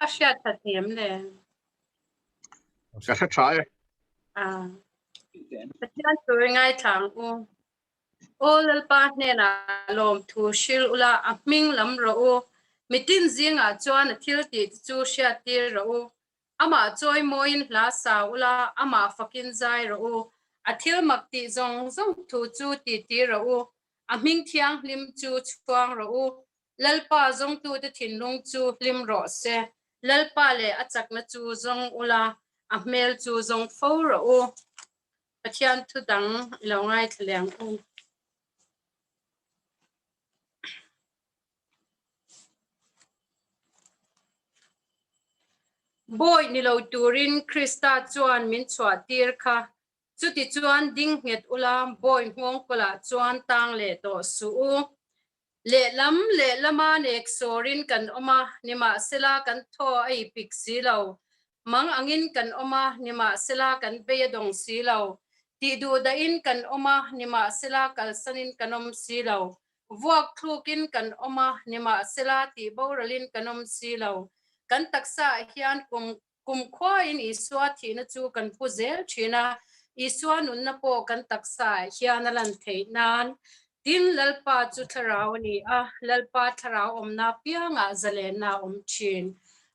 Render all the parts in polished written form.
Asia Thansiam le. Just try. Pathian turingai thang u. Olal pa ne na lom thu shil ula aming lam ro u. Mitin zinga chuan thil ti chu sha tir ro u. Ama choi moin la sa ula ama fakin zai ro u. Athil makti zong zong thu chu ti ro u. Aming thiang lim chu chuang ro u. Lalpa zong tu te thin lung chu lim ro se. Lalpa le achak na chu zong ula amel chu zong fo ro u. Pathian thu dang lo ngai thleng u. Boy ni lo turin Krista chuan min chwa tir kha chuti chuan ding het ula boy ngong kola chuan tang le to su u le lama nek sorin kan oma nima sela kan tho ai pik si lo mang angin kan oma nima sela kan be dong si lo ti du da in kan oma nima sela kal sanin kanom si lo vuak thukin kan oma nima sela ti boralin kanom si lo kan taksa hian kum khwa in iswa thina chu kan puzel thina iswa nun na po kan taksa hian alan theinan tin lalpa chu tharawani a lalpa tharau omna pianga zalena omchin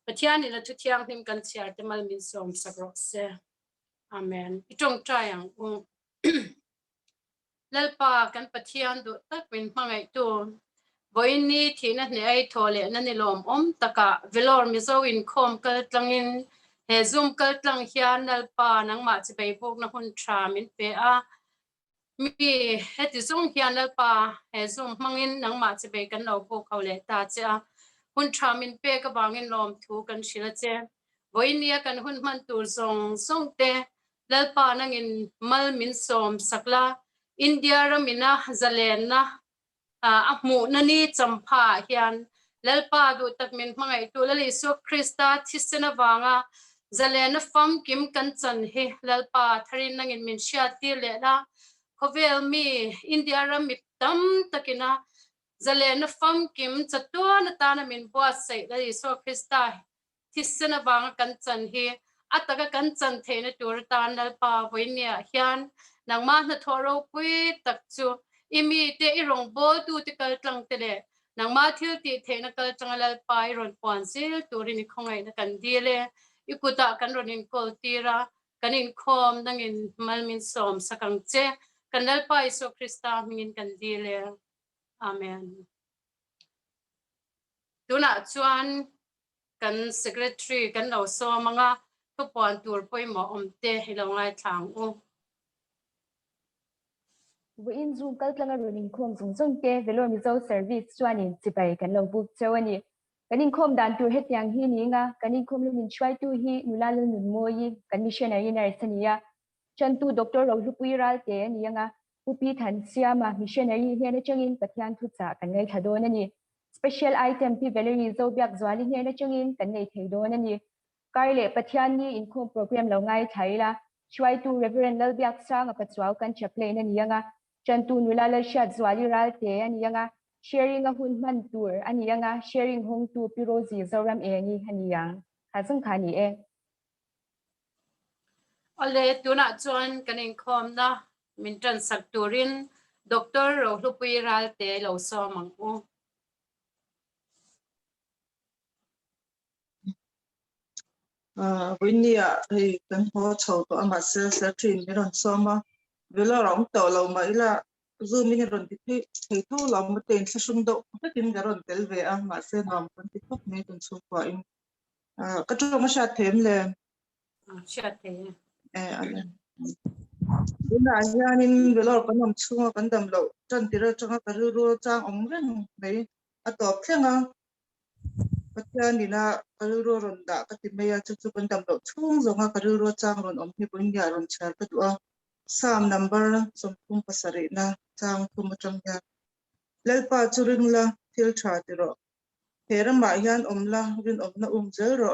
pathian ila thu thiang him kan chiar te mal min som sakro se amen itong tryang lalpa kan pathian du tak min mangai tu boini thina ne ai thole na ni lom taka Vellore Mizo Inkhawm kal tlangin he zoom kal tlang hian lalpa nang ma chi bei bok na hun tha min pe a mi heti zong hian lalpa he zoom mangin nang ma chi bei kan lo bok khole ta cha hun tha min pe ka bangin lom thu kan shila che boini kan hun man tur zong te lalpa nangin mal min som sakla India ramina zalena mu nani champha hian lalpa du tak min mangai tu lali so Krista thisena wanga zalena fam kim kan chan he lalpa tharin nangin min sha ti le la khovel mi India ram mi tam takina zalena fam kim chatwa na ta na min bua sai lali so Krista thisena wanga kan chan he ataka kan chan theina tur tan lalpa voinia hian nangma na thoro pui tak chu imi te irong bol tu te kal tlang te le nangma thil ti theina kal changalal pai ron pon sil turin ni khongai na kan dile ikuta kan ronin kol tira kanin khom nangin malmin som sakang che kanal pai so Krista mingin kan dile amen tuna chuan kan secretary kan lo so manga tu pon tur poi mo omte hilongai thang u in zoom kal tlanga running khom zong te Vellore Mizo service chuanin chipai kan lo buk chawani kanin khom dan tur hetyang hi ninga kanin khom lumin chwai tu hi nulal nun moi kan missionary narsania chantu Dr. Thuhriltu te nianga upi Thansiama missionary hena changin pathian thu cha kan ngai thadon ani special item pi Valerie Mizo biak zwali hena changin kan nei theidon ani karle pathian ni in khom program lo ngai thaila chwai tu reverend lal biak sang apachwau kan chaple na nianga chantu nulala shat zwali ral te anianga sharing a hun man tur anianga sharing hong tu pirozi zoram e ni haniang hazung khani e ole tuna chuan kanin khom na min tran sak turin Dr. Thuhriltu te lo so mang u Winia hey kan ho chho to ama se trin ni ron so ma Vellore ong to lo mai la zoom ni ron ti thei thu lo ma ten sa sung do ta tin garon tel ve a ma se nom kan ti thok me tun su kwa in ka to ma sha them le sha the ale Duna hianin Vellore kan nom chunga kan dam lo chan tira changa ka ru chang om ren nei a top thlenga pathian nina ka ru ron da ka ti me ya chu kan dam lo chung zonga ka ru chang ron om hi pun ya ron char ka tu a sam number som kum pasari na chang kum chang ya lalpa churing la thil tha ti ro hera ma hian omla rin omna zel ro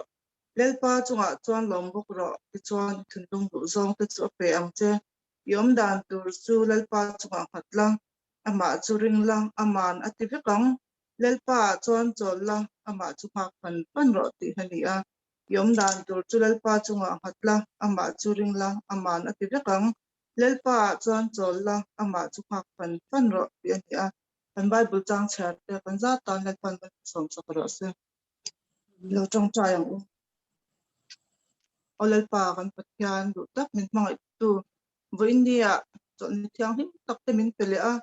lalpa chunga chuan lombok ro ti chuan thundung du zong te chu pe ang che yom dan tur chu lalpa chunga khatlang ama churing lang aman ativekang lalpa chuan cholla ama chu khak pan ro ti hania yom dan tur chu lalpa chunga hatla ama chu ringla ama na ti rakang lalpa chuan cholla ama chu khak pan ro ti hania pan bible chang chhat te kan za tan lalpan som sakara se lo trong chayang lalpa kan pathian du tak min mangai tu vo india chon thiang hin tak te min pele a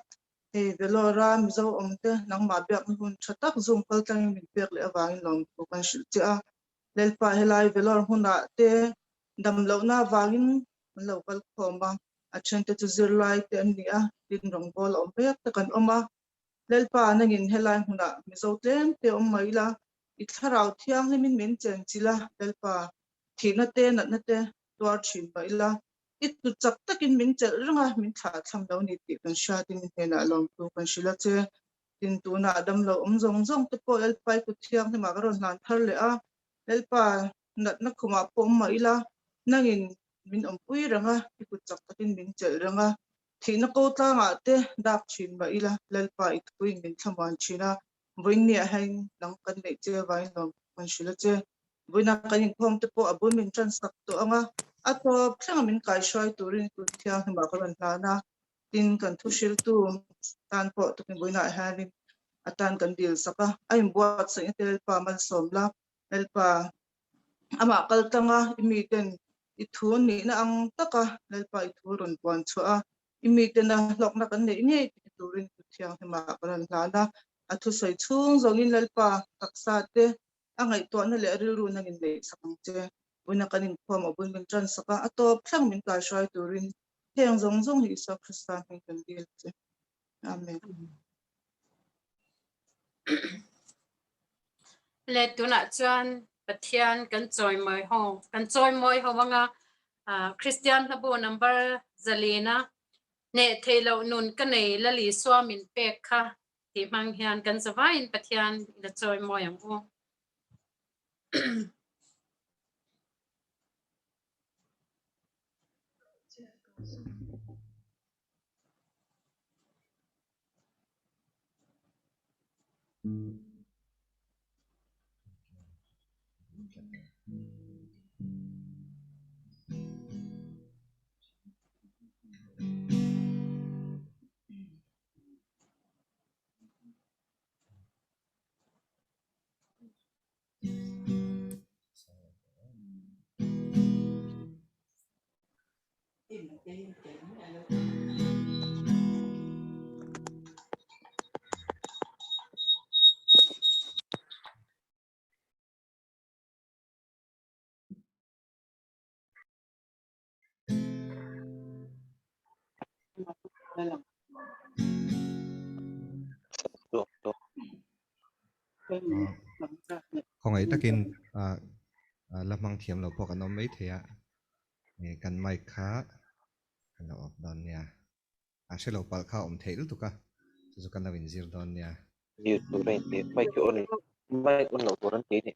Vellore Mizo omte nang ma biak hun thatak zoom kal tang min pek le awang long ko kan shil cha lalpa helai Vellore huna te dam lo na wangin local khoma a chente chu zirlai te an nia din rong bol om pek te kan oma lalpa nangin helai huna Mizo tlem te om maila I tharau thiang he min chen chila lalpa thina te na te twar thin maila itu chak takin min chel ranga min tha thlam lo ni ti kan sha tin hena long tu kan shila che tin tu na adam lo zong te po lalpa ku thiang he ma garon nan thar le a lalpa na khuma pom maila nangin min pui ranga itu chak takin min chel ranga thina ko tla nga te dak thin maila lalpa itui min thaman china voin ni hain nang kan nei che vai long kan shila che voina kan khom te po abun min tran sak to anga ato thlang min kai shoi turin tu thiang ma karon hlana tin kan Thuhriltu tan po to kin voina hanin atan kan dil saka ai buat sa intel pa man somla elpa ama kaltanga imiten ithun ni na ang taka lalpa ithurun pon chua imiten na lok na kan nei nge turin tu thiang ma karon hlana athu soi chung zongin lalpa taksa te angai to na le ru na ngin le sakang che una kanin khom abun min tran saka atop thlang min ka shoi turin heng zong hi sa Christian hin kan dil che amen le tuna chuan pathian kan choi moi ho wanga Christian habu number zalina ne thelo nun ka nei la li swamin pek kha ti mang hian kan zawain pathian la choi moi ang o không ấy takin lamang thiam lo pok anom mấy thế nghe kan mai kha kan lo op don nia sẽ lo pal kha om thei tu ka chu kan lo in zir don nia Nhiều tụi này thì mấy chỗ này mấy con lẩu của nó tí này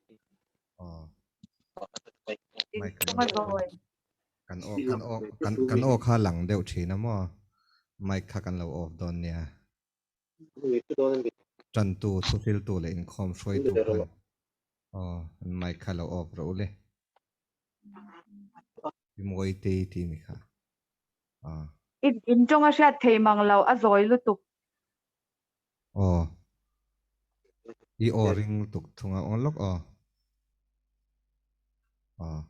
mai kan o kha lang deuh thina mo mai kha kan lo op don nia trăn tu Thuhriltu le Inkhawm shroi tu khan mai kha lo op ro le moi ti mi kha in trong a shat thei mang lo a zoi lu tuk i ring tuk thunga on lok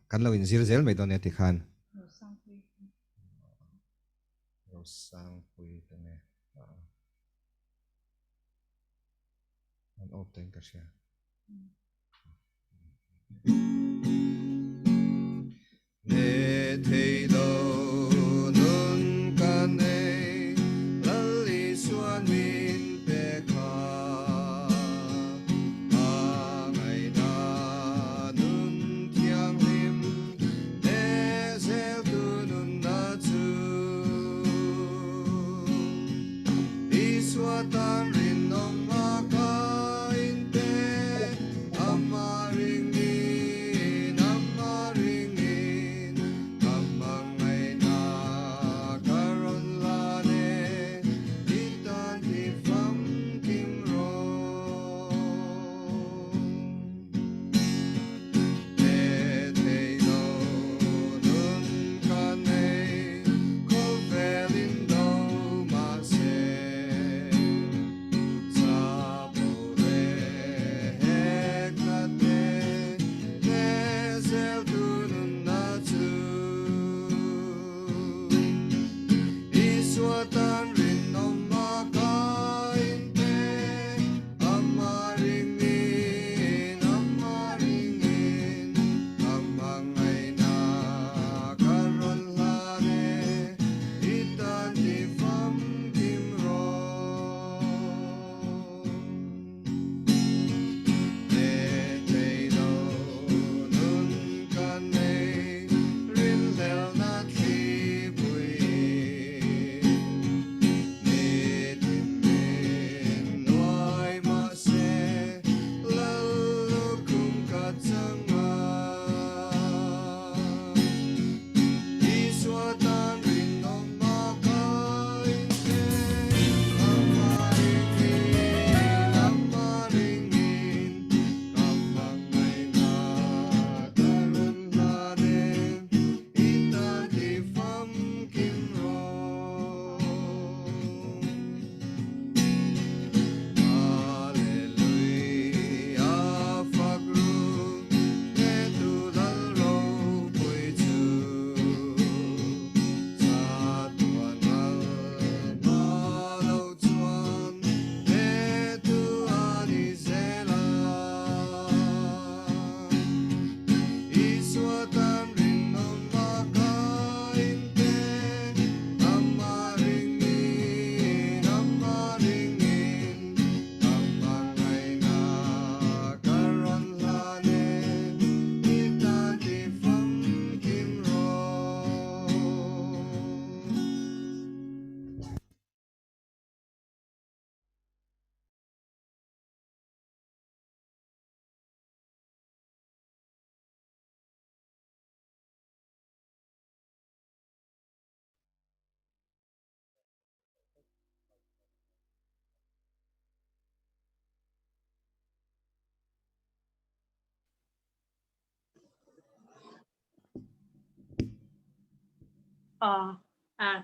kan lo in zir zel mai don ti khan lo sang pui tane an op ten ka sia ne thei lo nun kan nei lali suan min pe kha ngai na nun thiang lim ne zel tu nun na chu di swa tan rin nong ma ka in te amaring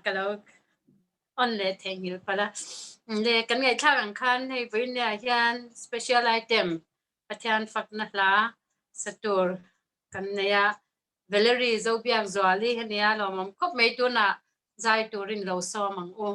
kalau on le thengil pala le kan ngai thak ang khan hei voinia hian special item pathian fakna hla satur kan neya Valerie zo biak zwali hania lomam khop mei tu na zai turin lo so mang o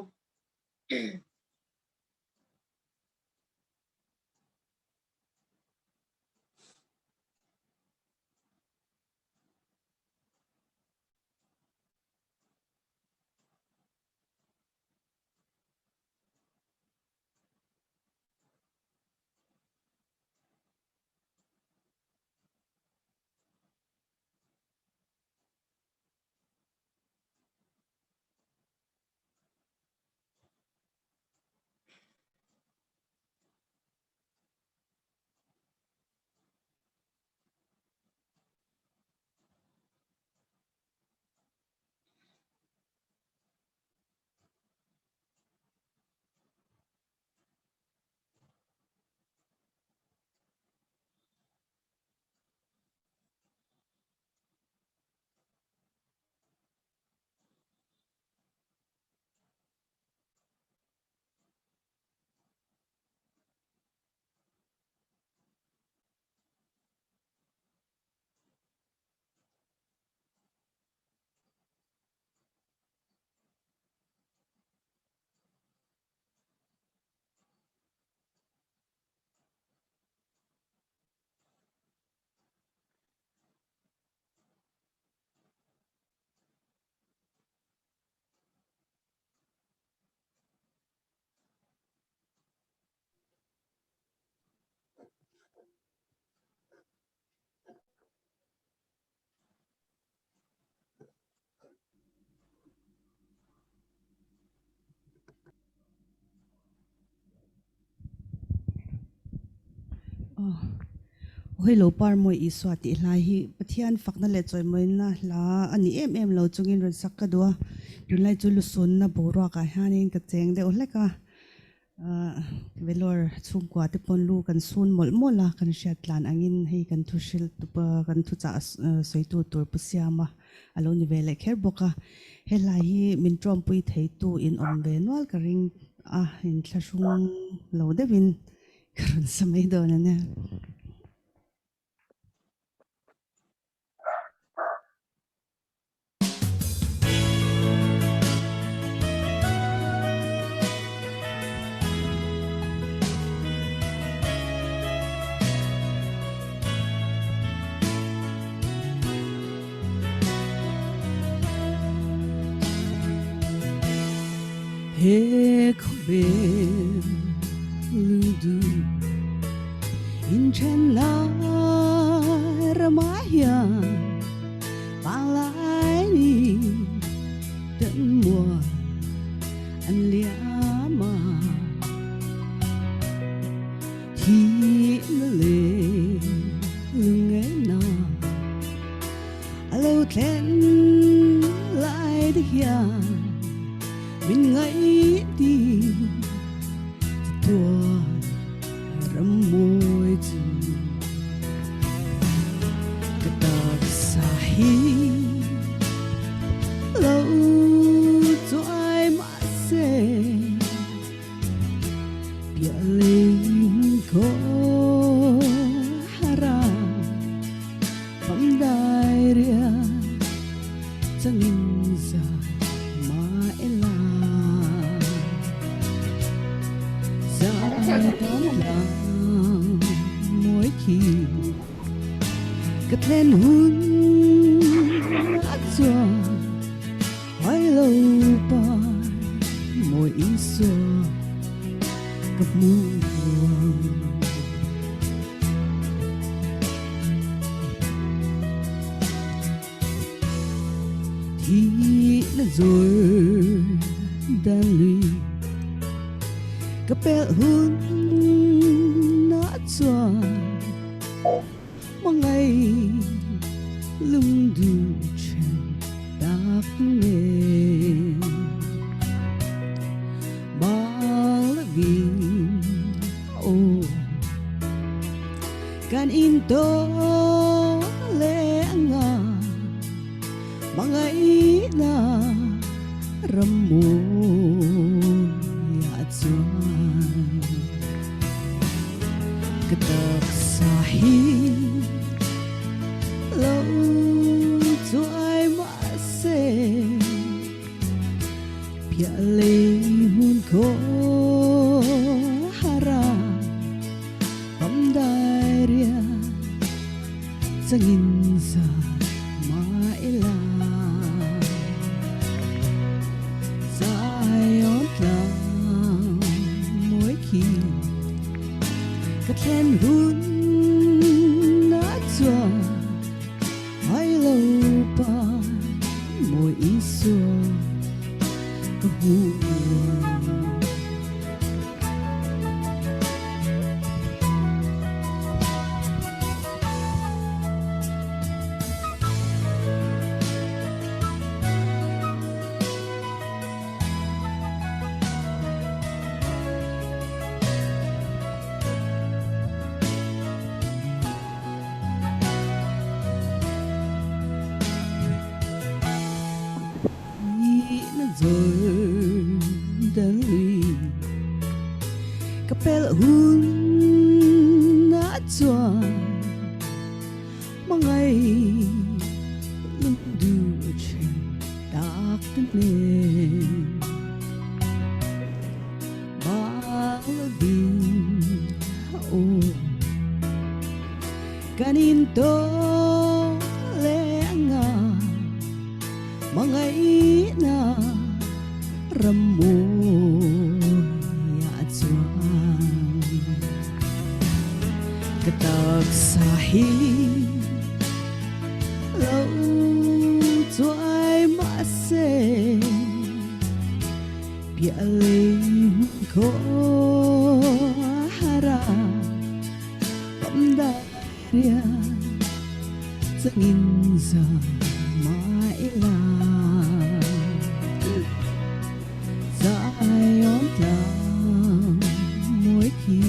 hoi lo par moi iswati lai hi pathian fakna le choi moi na la ani em lo chungin ron sakka do rilai chu lu son na bora ka hanin ka cheng de ole ka Vellore chungkwa te pon lu kan sun mol la kan shat lan angin hei kan Thuhriltu pa kan thu cha soitu tur Thansiama alo ni vele kher boka helai hi min trom pui thei tu in om ve nol ka ring in thlashung lo de win karon samai do na ne he khobel ludu in chena ramaya palai ni dan mua an liama thi le lungai na alo tlen lai de ya mình ngây đi tua râm môi chữ cái tờ xa hi lâu cho ai mà sẽ bia lên có hara phẩm đại ria chẳng in ra mỗi khi cất lên hun ắt gió hỏi lâu ba mỗi ý gió gặp muôn thì đã rồi đan lùi kapel hun nát xóa mong ngày lung du chen đắc nền bao la vin ô can in to lẽ ngà mong ngày na cái tật xa hi lâu cho ai mà sẽ bia lấy hun khó hara bấm đai ria sangin sa maila sayot lang mỗi khi cất lên hun nát xóa ai lâu pa mỗi ý xóa có buồn rồi đang lì kapel hun đã cho ngày lúc đưa trên đạc đến lên ba bình ô kanin to lẽ ngà ngày na ram mô ya chuan cái tật xa hi lâu cho ai mà sẽ bia lấy khó hara bấm đai ria giấc nghìn giờ mãi là sayot lang mỗi khi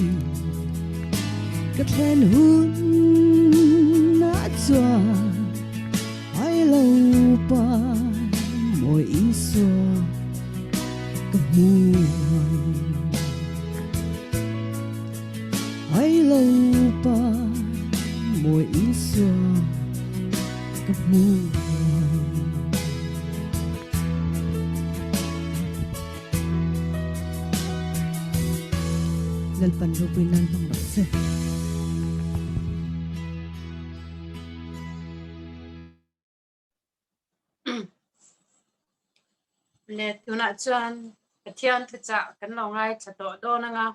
cất lên hun nát xóa ai lâu pa mỗi ý xóa có buồn ai lâu pa mỗi ý xóa có buồn pan rupinan pang bakse le tuna chuan pathian thu cha kan lo ngai chato do na nga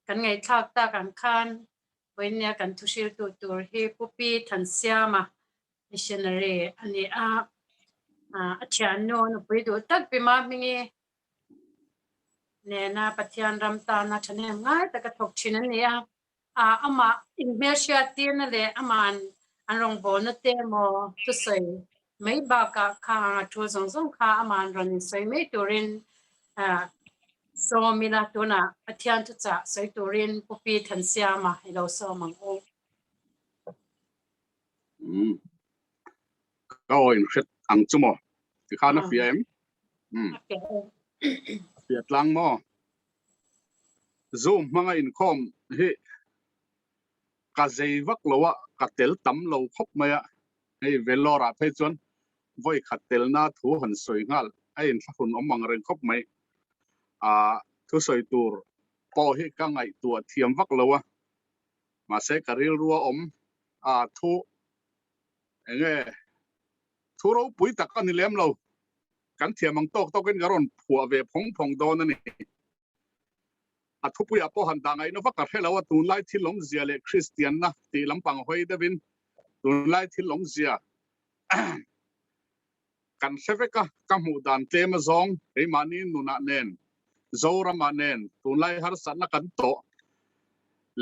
kan ngai thak ta kan khan voinia kan Thuhriltu tur hi pupi Thansiama Missionary ani a thian no no pui du tak pi ma mingi ne na pathian ram ta na thane ngai ta ka thok thin ani ama Indonesia tin le aman anrong bo na te mo tu sei mai ba ka kha thu zong zong kha aman ron sei mai turin so mila tuna pathian tu cha sei turin pupi Thansiama ilo so mang o Rồi rất ăn chung mò thì khá nó phía em Việt lang mò zoom mga Inkhawm hi ka zai vak lowa ka tel tam lo khop maya ei Vellore phei chuan voi khatel na thu han soi ngal ai in thun omang ren khop mai thu soi tur po hi ka ngai tua thiam vak lowa ma se karil ruwa thu enge thu ro pui tak ani lem lo kan thiamang tok token garon phua ve phong don ani thu pui apo han dangai no vaka helawa tun lai thilom zia le Christian na ti lampang hoi devin tun lai thilom zia kan seveka kamu dan tema zong e mani nuna nen zora manen tun lai har san na kan to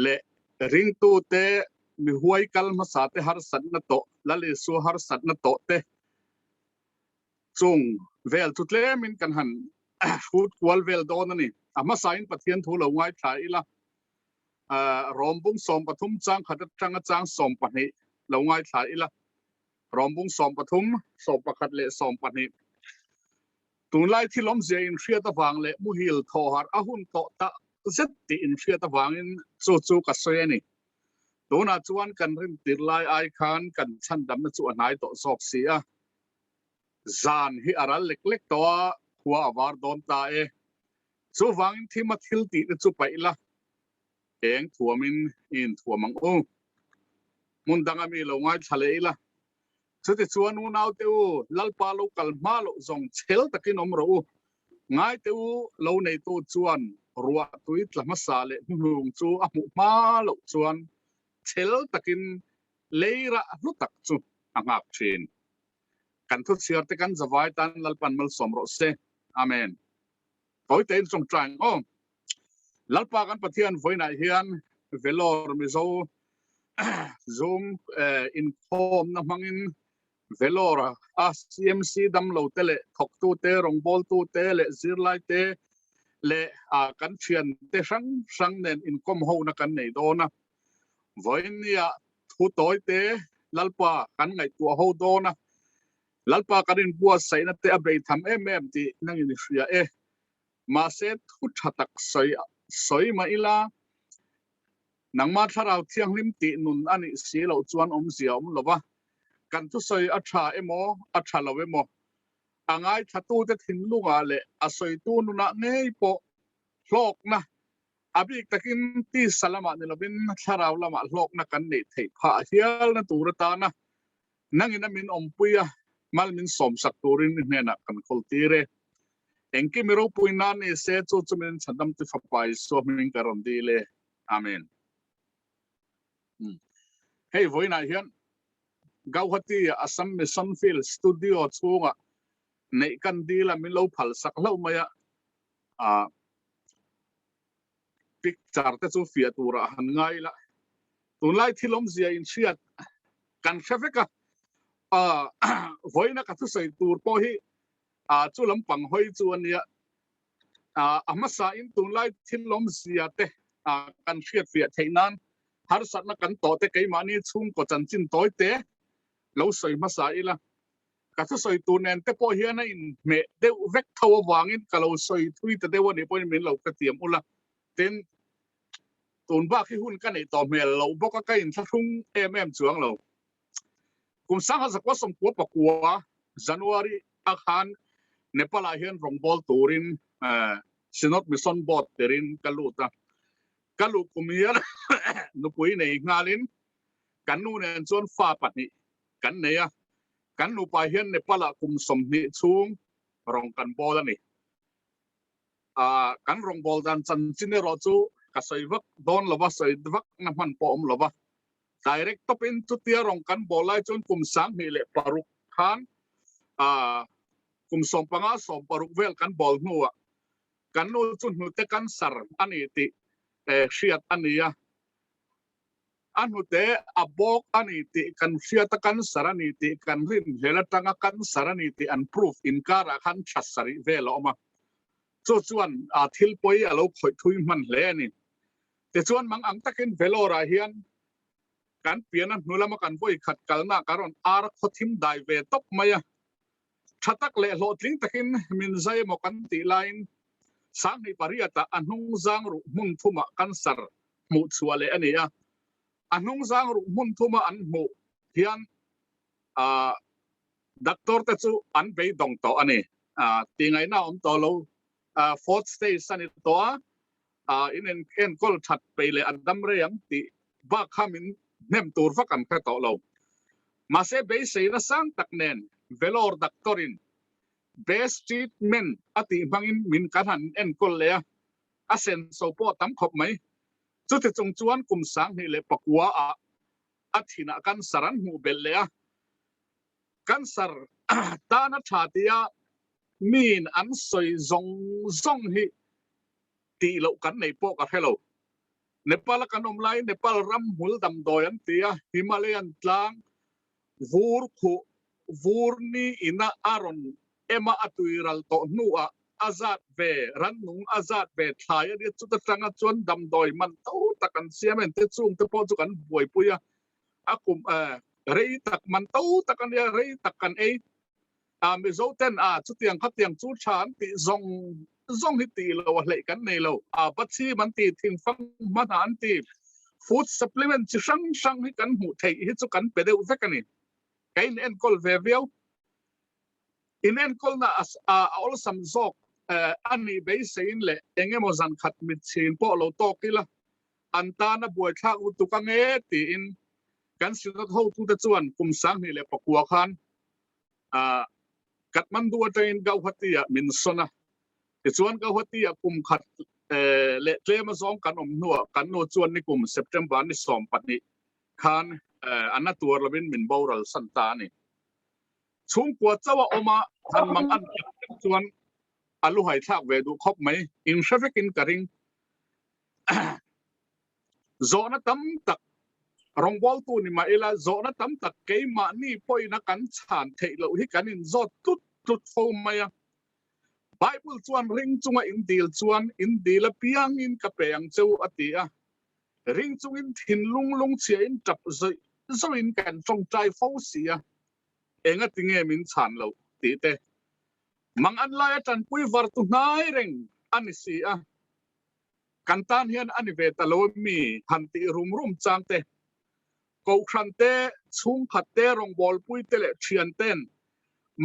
le ring tu te mi huai kal ma sa te har san na to la le su har san na to te chung vel tu tle min kan han food kwal vel don ani ama sain pathian thu lo ngai thai ila rombung som pathum chang khatat changa chang som pani lo ngai thai ila rombung som pathum som pakhat le som pani tun lai thilom je in hria ta wang le mu hil tho har ahun to ta zet ti in hria ta wang in chu ka soy ani ตัวน่าชวนกันเรื่องติดลายไอคอนกันชั้นดำน่าชวนนายต่อสอบเสียจานฮิอารัลเล็กๆตัวหัววาร์ดอนตาสู้ฟังที่มาทิลติน่าชวนไปละเองถั่วมินอินถั่วมังอูมุนดังมีลงไงทะเลละสุดที่ชวนนูนเอาเตียวลัลปาโลกัลมาโลจงเชลตะกินอมรู้ง่ายเตียวเราในตัวชวนรัวตุยตละมาสาเลหุงจูอมุมาโลชวนเชลตะกินเลระลุตักจูอ่างอักเชนกันทุกเสียร์ตะกันจะไว้ตันลัลปันมัลสมรสเซอาเมนตัวเต็นทรงจังอ้อลัลปากันปะเทียนไว้ในเฮียนเวลอร์มิโซzoom income na mangin Vellore CMC dam lo tele thok tu te rong bol tu te le zirlai te le kan thian te sang nen income ho na kan nei do na voinia thu toy te lalpa kan ngai tu ho do na lalpa kan in bua sai na te abe tham em ti nang in ria ma se thu thatak soi ma ila nang ma tharau thiang lim ti nun ani si lo chuan zia lova kan tu soi atha emo atha lo emo angai thatu te thin lunga le asoi tu nuna ngei po hlok na abi takin ti salama ni lovin tharau lama hlok na kan nei thei pha hial na turata na nangina min ompuya mal min som sak turin ne na kan koltire engki miro puina ni se chu chumin chandam ti fapai so min karon dile amen hey voina hian Guwahati Assam Mission Field Studio chunga nei kan dila min lo phal sak lo maya picture te chu fia tura han ngai la tunlai thilom zia in chiat kan khafeka voina ka thu sei tur po hi chu lampang hoi chu ania amasa in tunlai thilom zia te kan chiat fia theinan har sat na kan to te kai mani chung ko chanchin toy te lo soi masa ila ka thu soi tu nen te po hian in me de vek thaw wangin ka lo soi thui te dewa ni point min lo ka tiam ula ten tun ba khi hun ka nei to mel lo boka ka in thung chuang lo kum sang ha zakwa som ko pakwa January akhan Nepal hian rongbol turin sinot mission board terin kaluta kalu kumia nu pui nei ngalin kanu nen chon fa patni kan neya kan nu pa hian Nepal kum som ni chung rong kan bol ani kan rong bol dan chan chine ro chu ka soi vak don lova soi vak na man po lova direct top in tu tia rong kan bolai chon kum sang hi le paruk khan kum som panga som paruk vel kan bol nuwa kan nu chun nu te kan sar ani ti shiat ania anu te abok ani ti kan shiat kan sarani ti kan rin hela tanga kan sarani ti an proof in kara kan chasari velo ma chu chuan thil poi alo khoi thui man hle ni te chuan mang ang takin Vellore hian kan piana nulama kan voi khat kalna karon ar khothim dai ve top maya thatak le lo tling takin min zai mo kan ti line sang ni pariata anung zang ru mun thuma kan sar mu chuale ania anung zang ru mun thuma an mu hian doctor te chu an be dong to ani tingai na om to lo fourth stage sani to in en kol that pe le adam reyang ti ba khamin nem tur fa kan kha to lo ma se be se na sang tak nen Vellore doctorin best treatment ati bangin min kan han en kol le a sen so po tam khop mai chu te chung chuan kum sang ni le pakwa athina kan saran hu bel le kan sar ta na thatia min an soi zong hi ti lo kan nei po ka hello Nepal kan omlai Nepal ram hul dam doyan tia Himalayan tlang vur ni ina aron ema atuiral to nuwa azat ve ran nung azat ve thaya ri chu ta tanga chuan dam doi man to takan siamen te chung te po chu kan boi puya akum rei tak man to takan ya rei takan mi zo ten chu tiang khat tiang chu chan ti zong hi ti lo le kan nei lo bat chi man ti thing fang man an ti food supplement chi sang hi kan mu thei hi chu kan pe deuh vek ani kain en kol ve veo in en kol na ol sam zok ani be sein le engemo zan khat mit chin po lo to kila antana buai thak u tu ka nge ti in kan sinat ho tu te chuan kum sang ni le pakua khan Kathmandu atain Guwahati min sona ti chuan Guwahati kum khat le tlema zong kan nuwa kan no chuan ni kum September ni som patni khan anatur lovin min boral santani chung kwa chawa oma han mang an chuan alu hai thak ve du khop mai in traffic in karing zona tam tak rongbol tu ni ma ila zona tam tak ke ma ni poi na kan chan thei lo hi kan in zot tut fo maya Bible chuan ring chunga in dil piang in ka peang cheu atia ring chung in thin lung chia in tap zo in kan chong trai fo sia enga tinge min chan lo ti te mang an lai tan pui var tu nai reng ani sia kan tan hian ani ve ta lo mi han ti rum chang te ko khan te chung khat te rong bol pui te le thian ten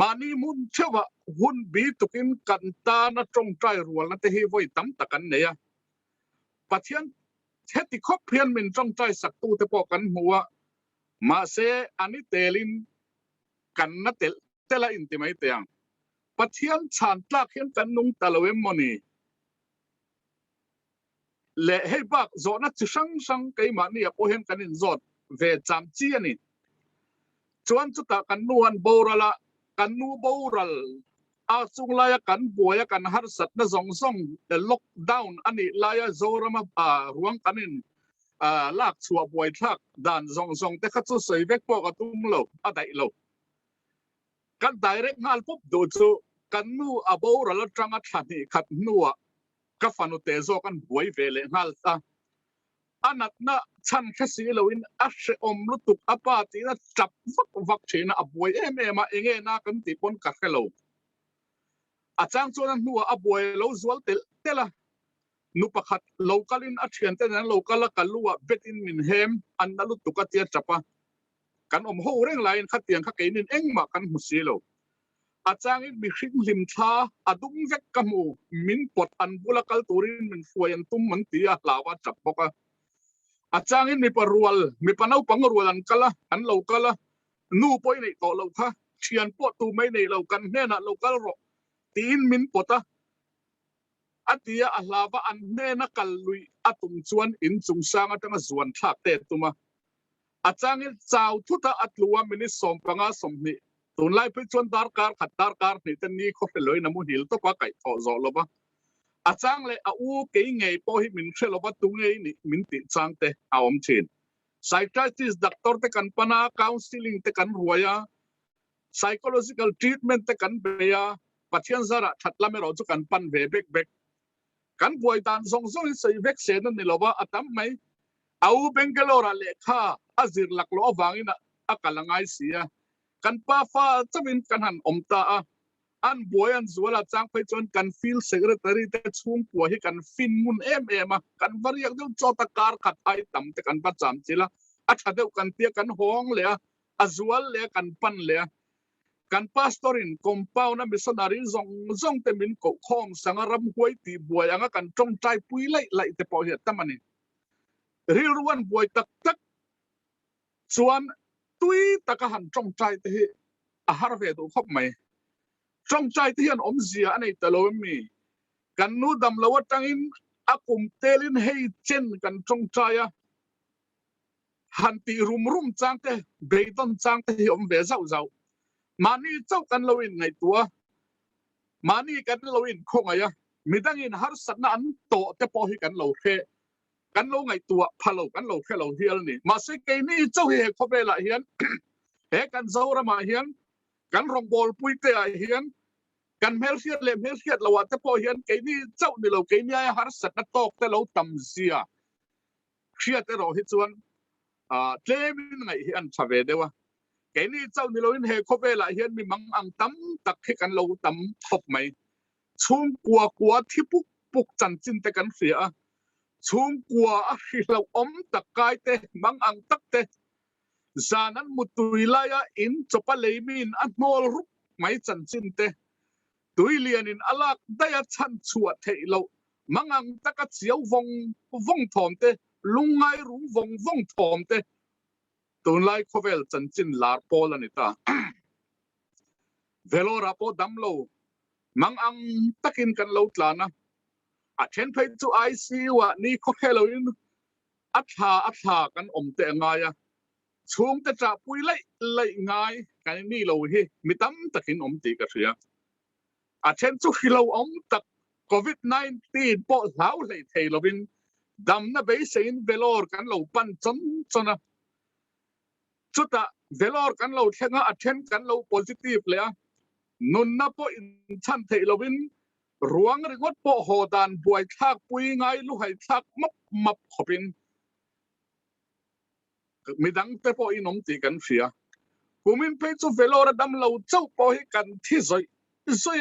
mani mun chewa hun bi tukin kan ta na trong trai rual na te hi voi tam takan ne ya pathian heti khop phian min trong trai sak tu te po kan huwa ma se ani telin kan na tela in ti mai teang pathian chan tlak hian kan nung talowem moni le hei bak zo na chi sang kai ma ni apo hen kan in zot ve cham chi ani chuan chu ta kan nuan borala kan nu boral a chung laya kan boya kan har sat na zong the lockdown ani laya zorama ruang kanin lak chua boy thak dan zong te kha chu sei vek po ka tum lo a dai lo kan direct ngal pop do chu kan nu a boral atanga thani khat nuwa ka fanu te zo kan boy vele ngal ta anat na chan khasi lo in ashe om lutuk apa ti na chap vak china a boy em a enge na kan ti pon ka hello achang chuan nuwa a boy lo zual tela nu pakhat local in athian te na local kalua betin min hem an na lutuk atia chapa kan ho reng lain khatiang kha keinin engma kan husilo achang in mi hring lim tha adung vek kamu min pot an bulakal turin min fuayan tum man tia lawa chap boka achang in mi parual mi panau pangarual an kala an lo kala nu poi nei to lo kha thian po tu mai nei lo kan hne na local ro tin min pota atia ahlawa an hne na kalui atum chuan in chung sang atanga zuan thak te tuma achang in chaw thuta atluwa mini som panga somni tun lai pe chuan dar kar ni ten ni kho feloi na mu hil to ka kai tho zo lo ba achang le a u ke ngei po hi min khelo ba tu ngei ni min ti chang te awm chin psychiatrist doctor te kan pana counseling te kan ruaya psychological treatment te kan beya pathian zara thatla me ro chu kan pan ve bek kan boi dan zong sei vek se na ni loba atam mai au bengalora le kha azir laklo awangina akalangai sia kan pa fa chamin kan han omta a an boy an zuala chang phai chon kan feel secretary te chung po hi kan fin mun em kan variak deu chota kar khat ai tam te kan pa cham chila a thadeu kan tia kan hong le a zual le kan pan le kan pastorin compound na missionary zong te min ko khom sangaram huai ti boy anga kan trong trai pui lai te po hi tamani ril ruan boy tak chuan tui taka han trong trai te hi a har ve do khop mai trong trai te hian om zia anei talo mi kan nu dam lawa tangin akum telin hei chen kan trong trai a han ti rum chang te beidon chang te hi om ve zau mani chau kan loin ngai tua mani kan loin khonga ya midangin har satna an to te po hi kan lo khe kan lo ngai tua phalo kan lo khe lo hial ni ma se ke ni chau he khobe la hian he kan zora ma hian kan rong bol pui te ai hian kan mel hiat lo wa te po hian ke ni chau ni lo ke ni har satna tok te lo tam zia khia te ro hi chuan tlemin ngai hian chave dewa cái này cháu ni loin he khobe la hian mi mang ang tam tak he kan lo tam thop mai chung kwa thi puk chan chin te kan fia chung qua a hi lo om takai te mang ang tak te zanan mutui laya in chopa leimin a nol ru mai chan chin te tuilian in alak daya chan chua thei lo mangang taka chiao vong thom te lungai ru vong thom te tun lai khovel chan chin lar pol anita Vellore po damlo mangang takin kan lo tlana a then phei chu ICU wa ni kho heloin atha kan omte ngaya chung te cha pui lai ngai kan ni lo hi mitam takin omti ka thia a then chu hilo om tak COVID-19 po lau lei thei lovin dam na be sein Vellore kan lo pan chona chuta Vellore kan lo thenga a then kan lo positive le nun na po in chan thei lovin ruang ringot po hodan buai thak pui ngai lu hai thak map khopin midang te po inom ti kan fia kumin pe chu Vellore dam lo chau po hi kan thi zoi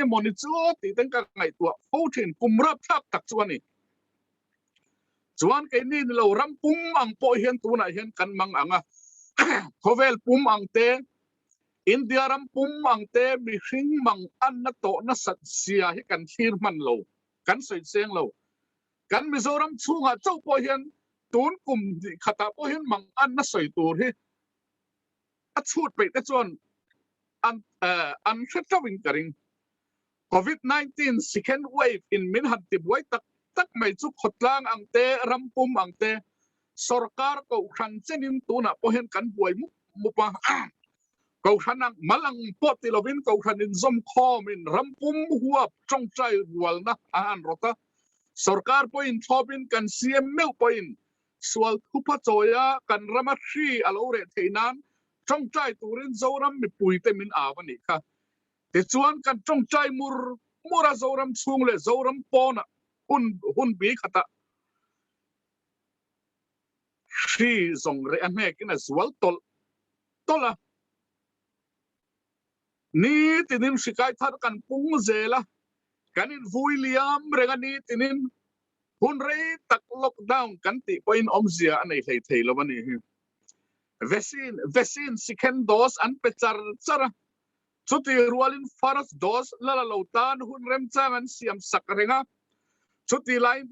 moni chu ti teng ka ngai tua photin kumrap thak tak chuani chuan ke ni lo ram pum ang po hian tu na hian kan mang anga khovel pum ang te India ram pum ang te mi hring mang an na to na sat sia hi kan thir man lo kan soi seng lo kan Mizoram chunga chau po hian tun kum khata po hian mang an na soi tur hi a chut pe te chuan an thretawin karing COVID-19 second wave in minhat ti buai tak mai chu khotlang ang te rampum ang te sarkar ko khan chenin tuna po hen kan buai mu pa ko khanang malang po ti lovin ko khanin zom khom in rampum huap trong chai wal na an rota sarkar po in thobin kan CM meu po in swal thupa choya kan ramathri alore theinan trong chai turin zoram mi puite min awani kha te chuan kan trong chai mura zoram chung le zoram pona hun bi khata shi zong re an mek in azwal tola ni tinin shikai thar kan pung zela kanin vuiliam regani tinin hun re tak lockdown kan ti point omzia anei thei lo bani vaccine second dose an pechar chara chuti rualin first dose lala lautan hun rem changan siam sakrenga chuti line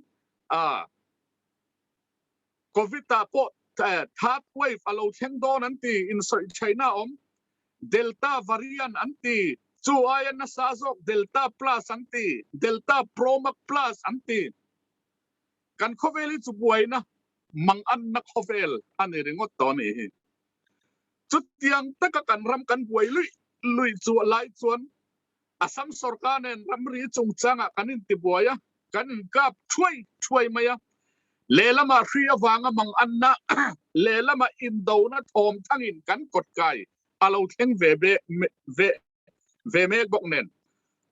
covid ta po third wave alo theng don anti in China delta variant anti chu ayan na sazok delta plus anti delta pro max plus anti kan khoveli chu buaina mang an na khovel ani ringot to ni hi chutiang taka kan ram kan buai lui chu lai chuan asam sarkar nen ramri chung changa kanin ti buaya kanin kap thuai maya lelama hria wanga mang anna lelama indo na thom thangin kan kot kai alo theng ve me boknen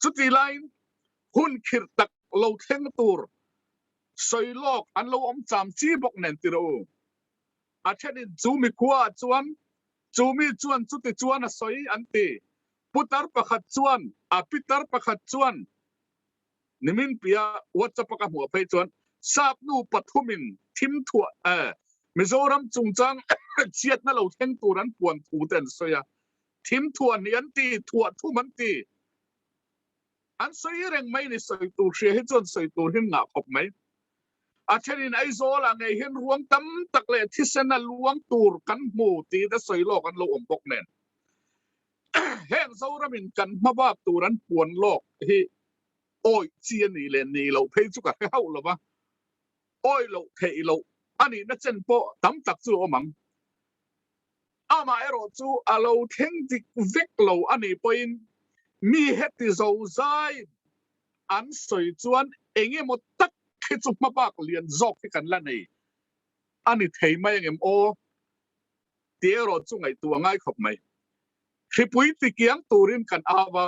chuti line hun khir tak lo theng tur soilok an lo om cham chi boknen tiro a thenin chumi kwa chuan chumi chuan chuti chuan a soi anti putar pakhat chuan a pitar pakhat chuan nimin pia whatsapp ka mu pe chuan sap nu pathumin thim thua Mizoram chungchang chiat na lo theng turan puan thu ten soya thim thua ni anti thua thu manti an soi reng mai ni soi tu hre hi chon soi tu hin nga khop mai a thenin ai zol a ngei hin ruang tam tak le thisena luang tur kan mu ti da soi lo kan lo om bok nen heng zoram in kan mabak turan puan lok hi oi chian ni le ni lo phei chu ka hau lo ba oi lo thei lo ani na chen po tam tak chu omang ama ero chu alo theng dik vek lo ani poin mi heti zo zai an soi chuan enge mo tak khi chu mabak lian zok ki kan la nei ani thei mai ngem o ti ero chu ngai tu ngai khop mai khipui ti kiang turin kan awa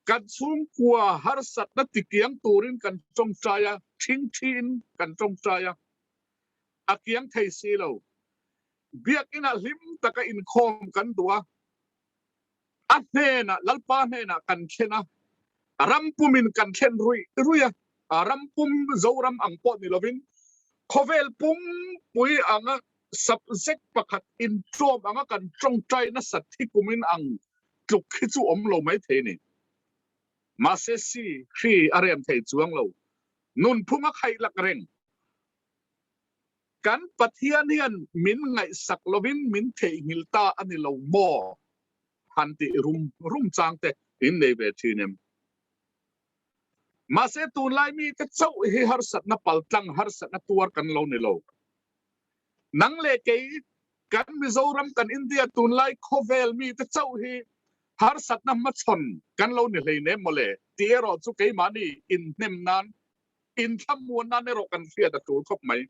kan chung kwa har sat na ti kiang turin kan chong chaya thin kan chong chaya a kiang thei si lo biak ina lim taka in khom kan tua a hena lalpa hena kan khena rampumin kan khen ruya rampum zoram ang po ni lovin khovel pum pui anga subject pakhat in trom anga kan trong trai na sathi kumin ang tluk khi chu om lo mai the ni ma se si khi arem thei chuang lo nun phuma khai lak reng kan pathian hian min ngai sak lovin min thei ngilta ani lo mo hanti rum changte in nei ve thinem ma se tu lai mi ka chau hi har sat na paltlang har sat na tuar kan lo ni lo nang le ke kan mizoram kan india tun lai khovel mi ka chau hi har sat na ma chon kan lo ni hlei ne mole tiero chu ke mani in nem nan in thamun nan ne ro kan fia da tu khop mai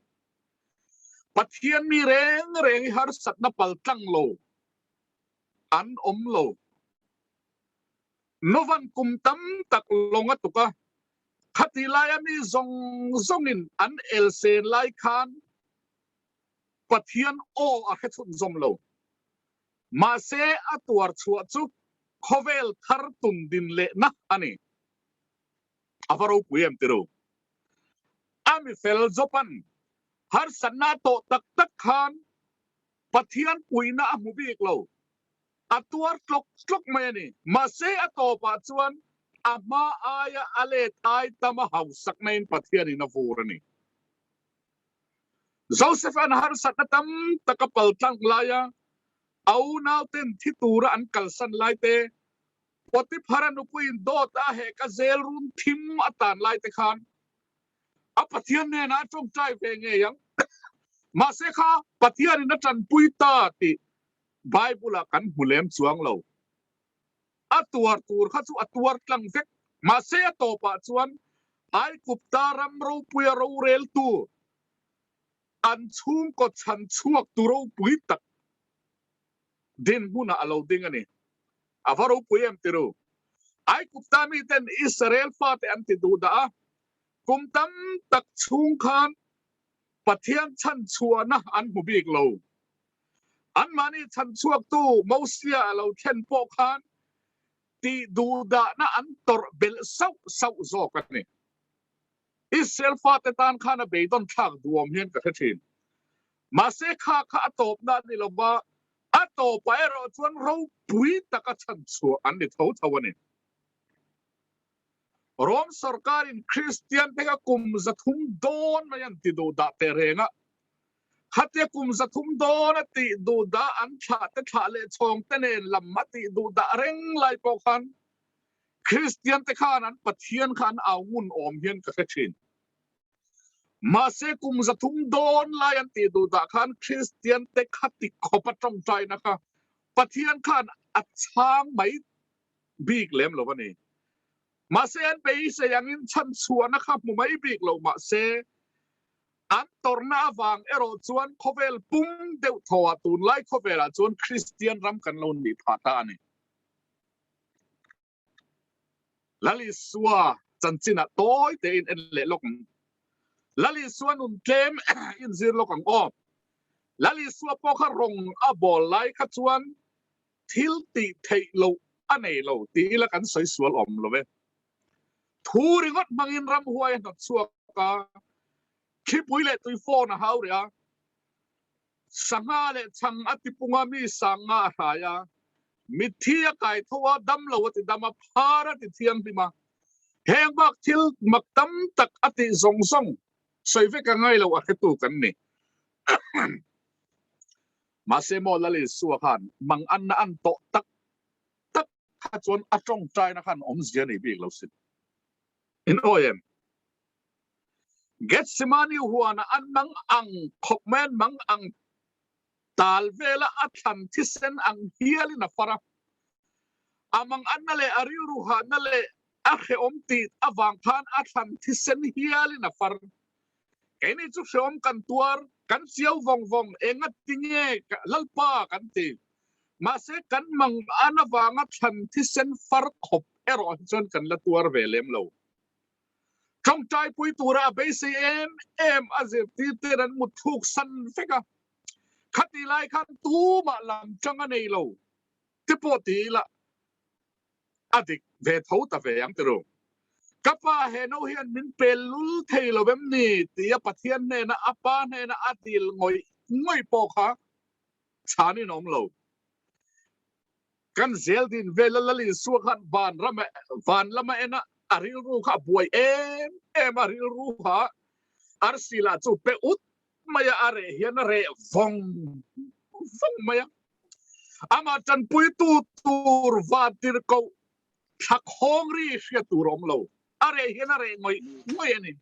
pathian mi reng har sat na paltlang lo an om lo novan kum tam tak longa tuka khati lai ami zongin an el sen lai khan pathian o a khethun zom lo ma se atuar chua chu khovel thar tun din le na ani avaro puem tero ami fel zopan har sanna to tak khan pathian puina amubik lo atuar tlok mai ani ma se ato pa chuan ama aya ale tai tama hausak main pathian ina vorani Joseph an har satatam takapal tang laya au nauten thitura an kalsan laite Potiphar nupuin dota he ka zel run thim atan laite khan a pathian ne na trong trai ve nge yang ma se kha pathian na chan puita ti bible kan hulem chuang lo atuar tur kha chu atuar tlang vek ma se to pa chuan ai kupta ram ro puya ro rel tu an chung ko chan chuak tu ro pui tak din huna alo ding ani avaro puem tiru ai kupta mi ten Israel fa te anti duda kumtam tak chung khan pathian chan chuana an hubik lo an mani chan chuak tu mosia lo ken po khan ti duda na an tor bel sau zo ka ni Israel fa te tan khana be don thak duom hian ka thathin ma se kha atop na ni lo ba atop pa ero chuan ro pui taka chan chu an ni tho thawani rom sarkar in Christian teka kum zathum don mayan ti do da te renga khate kum zathum don ti do da an tha te tha le chong te ne lamma ti do da reng lai po khan Christian te khan an pathian khan awun om hian ka khathin ma se kum zathum don lai an ti do da khan Christian te khati khopa trong trai na kha pathian khan achang mai big lem lo bani ma se an pe se yang in chan chuan kha mu mai big lo ma se an torna wang ero chuan khovel pum deuh thawa tun lai khovela chuan Christian ram kan lo ni phata ani lali suwa chanchina toy te in le lok lali suwa nun tlem in zir lok ang op lali suwa po kha rong a bol lai kha chuan thil ti thei lo anei lo ti la kan soi sual om lo ve thu ringot mangin ram huai na chuak ka khi pui le tui phone na hau ria sanga le chang atipunga mi sanga haya mithia kai thowa dam lo ti dama phara ti thiam bima heng bak thil maktam tak ati zong soi ve ka ngai lo a khetu kan ni ma se mo la le suwa khan mang an na an to tak kha chuan atong trai na khan om zia nei bik lo sin in oem Getsemani huana an mang ang khokmen mang ang tal vela athan thisen ang hiali na fara amang an na le ariu ha na le akhe omti awang khan athan thisen hiali na far kaini chu shom kan tuar kan siau vong engat tinge lalpa kan ti ma se kan mang anawanga than thisen far khop ero chon kan la tuar velem lo trong trai pui tura be se em azir ti teran muthuk san feka khati lai khan tu ma lam changa nei lo ti po ti la adik ve thau ta ve yang tero กับป้าเห็นเอาเห็นมินเป็นลุลเทลแบบนี้ตีปะเทียนเนี่ยนะอาป้าเนี่ยนะอาติลงอยปอกฮะชานี่น้องเรากันเซลดินเวลลลิสวกันบานละมาเอ็นะอาริรูข้าบวยอาริรูฮะอาร์ซิลาจูเปอุดมายาอาเรเฮียนเรฟงมายาอามาจันปุยตูร์วาติรกูทักฮองรีเชียตูรอมเราอาเรเฮียนเรงอยนี่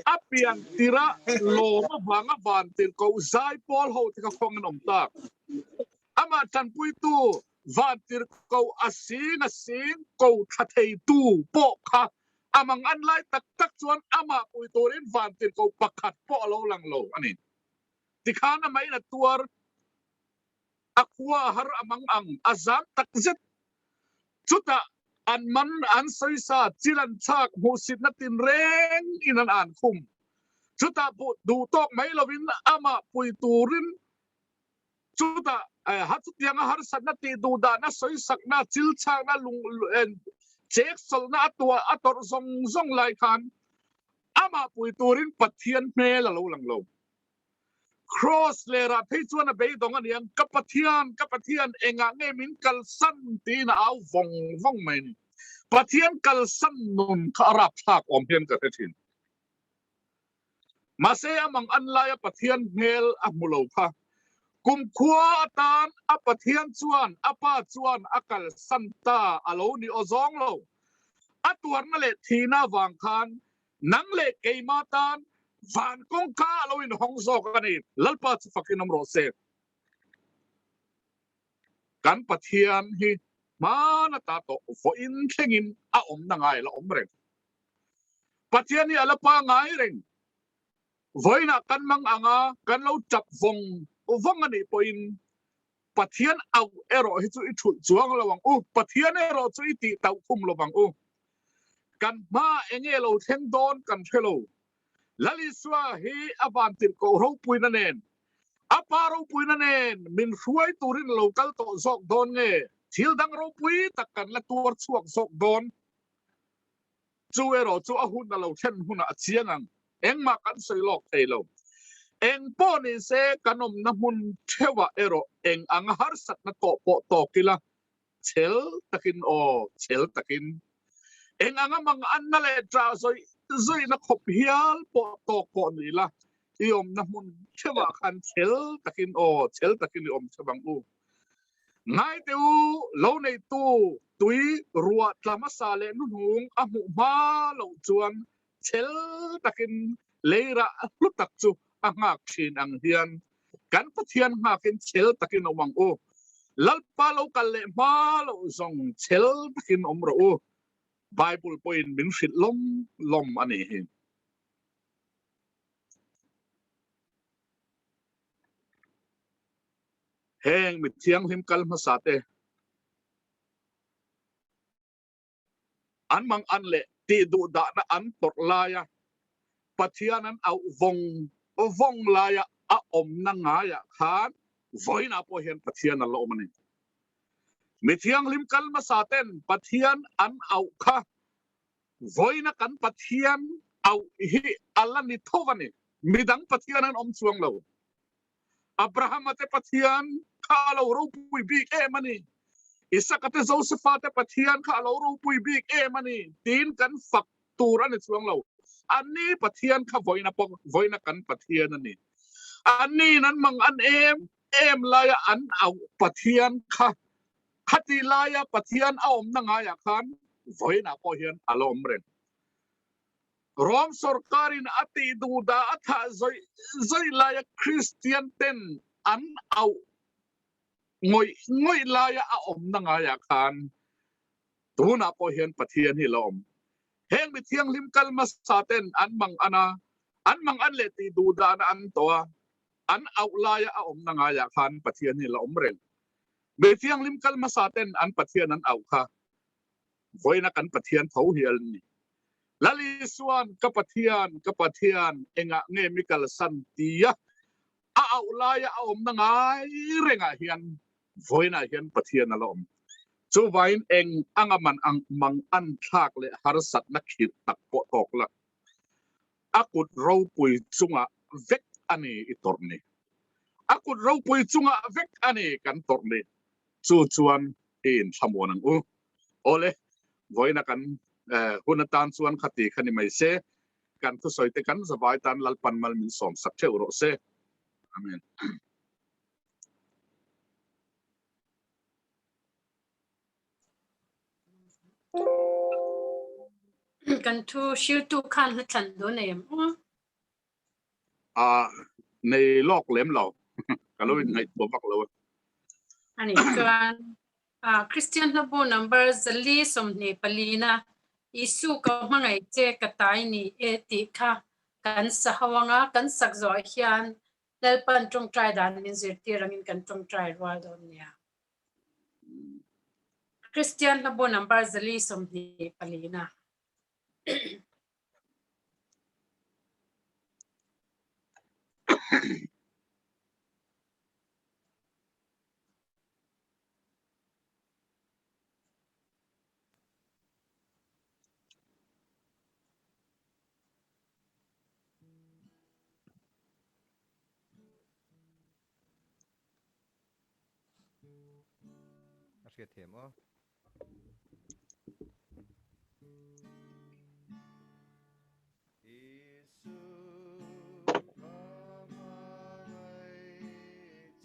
อาเปียงติระโลมาบังบานติรกูไซปอลโฮที่เขาคงนอมตาอามาจันปุยตูวาติรกูอาศิงกูทัดเฮตูปอกค่ะอามังอันไลตักชวนอามาปุยตูรินวาติรกูปักขัดปอเราลังโลอันนี้ที่ข้านะไม่นะตัวaqua har amang ang azam takzet chuta an man an soisa chilan chak musit na tin reng inan an khum chuta du tok mai lovin ama pui turin chuta hatut yang har sat na ti du da na soisak na chil chak na lung chek sol na atwa ator zong lai khan ama pui turin pathian me la lo lang lo cross lera peichuan a bei dong aniang kapathian enga nge min kal san ti na au vong mai ni pathian kal san nun kharap thak om hian ka thin mase amang anlaya pathian mel a mulo kha kum khua atan a pathian chuan apa chuan akal santa alo ni ozong lo atuar na le thina wang khan nang le keima tan van kong ka lo in hong zo ka ni lalpa chu fakin amro se kan pathian hi mana ta to fo in thengin a om na ngai la om reng pathian ni ala pa ngai reng voina kan mang anga kan lo chap vong ani po in pathian au ero hi chu i thu chuang lawang pathian ero chu i ti tau khum lawang kan ma enge lo theng don kan thelo lali swa hi avantir ko ro pui na nen aparo pui na nen min ruai turin local to zok don nge thil dang ro pui takkan la tur chuak zok don chu ero chu a hun na lo then hun a chiangang eng ma kan soi lok thei lo eng po ni se kanom na mun thewa ero eng ang har sat na to po to kila chel takin eng anga mang an na le tra zoi na khop hial po to ko ni la iom na mun chewa khan chel takin om chabang ngai teu lo nei tu tui ruwa tlama sale nu hung a mu ma lo chuan chel takin leira lutak chu angak thin ang hian kan pathian ngakin chel takin omang lalpa lo kalle ma lo zong chel takin omro Bible point min fit lom ani hin heng mit thiang him kal ma sate an mang an le ti du da na an tor laya pathian an au vong laya a om na nga ya khan voina po hian pathian a lo mani mit thiang lim kal ma saten pathian an au kha voina kan pathian au hi alani thovani midang pathian an om chuang lo Abraham ate pathian khalo ro pui big mani Isaac ate Joseph ate pathian khalo ro pui big mani tin kan fak turan chuang lo ani pathian kha voina kan pathian ani ani nan mang an em laya an au pathian kha khati laya pathian aom na nga ya khan voina po hian alom ren Rom sorkarin ati duda atha zoi laya Christian ten an au ngoi laya a om na nga ya khan tuna po hian pathian hi lom heng mi thiang lim kal mas saten an mang an le ti duda na an to an au laya a om na nga ya khan pathian hi lom ren mi thiang lim kal mas saten an pathian an au kha voina kan pathian tho hial ni lali suan kapathian enga nge mikal santia a au laya a om na ngai renga hian voina hian pathian alom chu vain eng angaman ang mang an thak le har sat na khit tak po tok la akut ro pui chunga vek ani itorni akut ro pui chunga vek ani kan torni chu chuan in thamon ang u ole voina kan hunatan chuan khati khani mai se kan thu soite kan zawai tan lalpan mal min som sak the uro se amen kan Thuhriltu khan la than do nei a nei lok lem lo kaloi ngai to bak lo ani chuan Christian la bo number zali som ne palina isu ka mangai che ka tai ni e ti kha kan sahawanga kan sakzo hian lalpan tong trai dan min zir ti rangin kan tong trai rwal don nia Christian la bo number zali som ne palina Asia thiam o Isu kamangai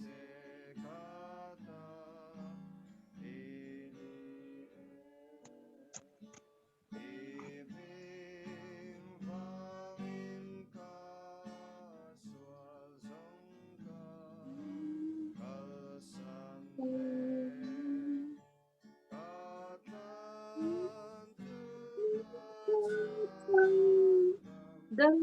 cekata ini ibing vangin ka swazongka kalsante dan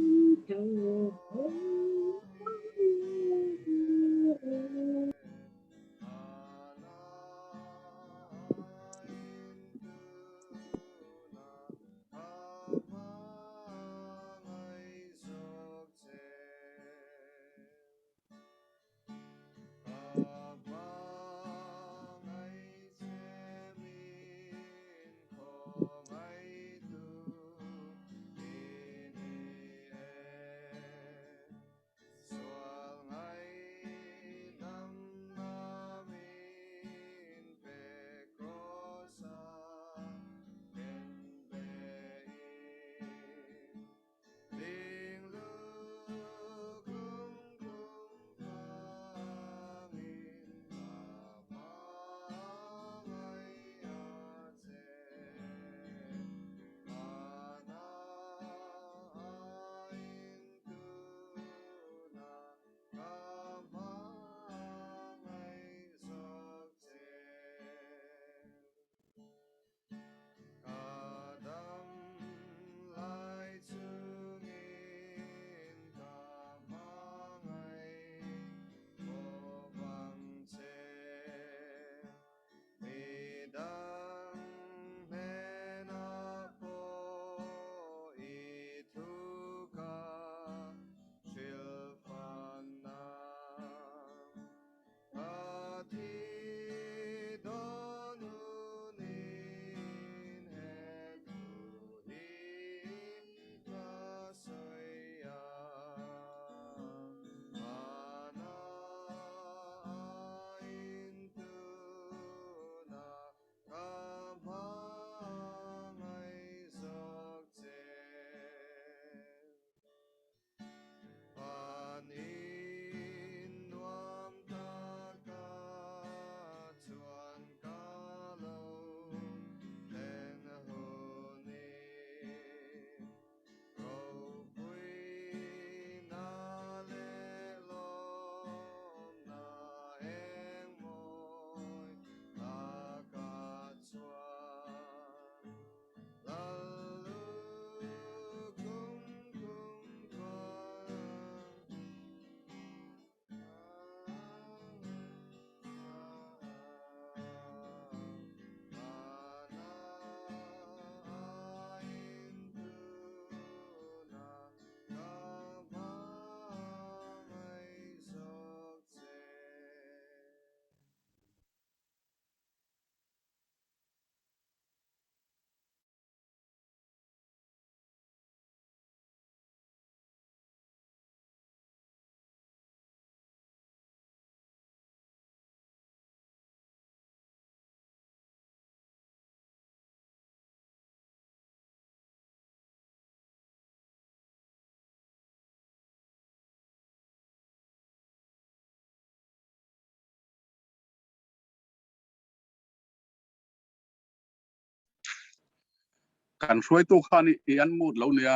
kan hroi tu khan I an mut lo nia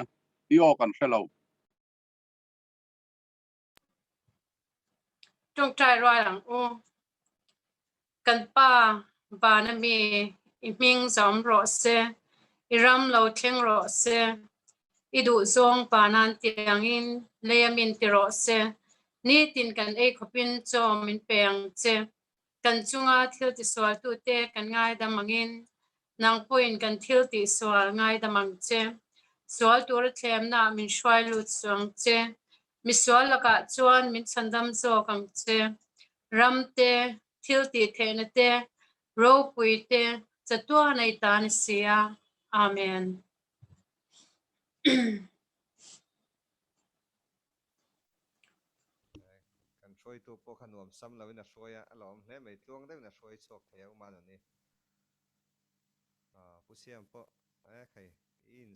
I o kan hre lo trong trai roi lang u kan pa ba na mi ming zom ro se iram lo theng ro se idu zong pa nan tiang in leamin ti ro se ni tin kan e khopin chom min peng che kan chunga thil ti swal tu te kan ngai da mangin nang point kan thil ti swal ngai da mang che swal tur thlem na min shwai lut chuang che mi swal laka chuan min chandam zo kang che ramte thil ti thena te ro pui te chatua nei ta ni sia amen kan hroi tu po khan nuam sam lo in a hruaya a lawm hle mai tluang deuh na hruai chok theu man ani pusiam po khai in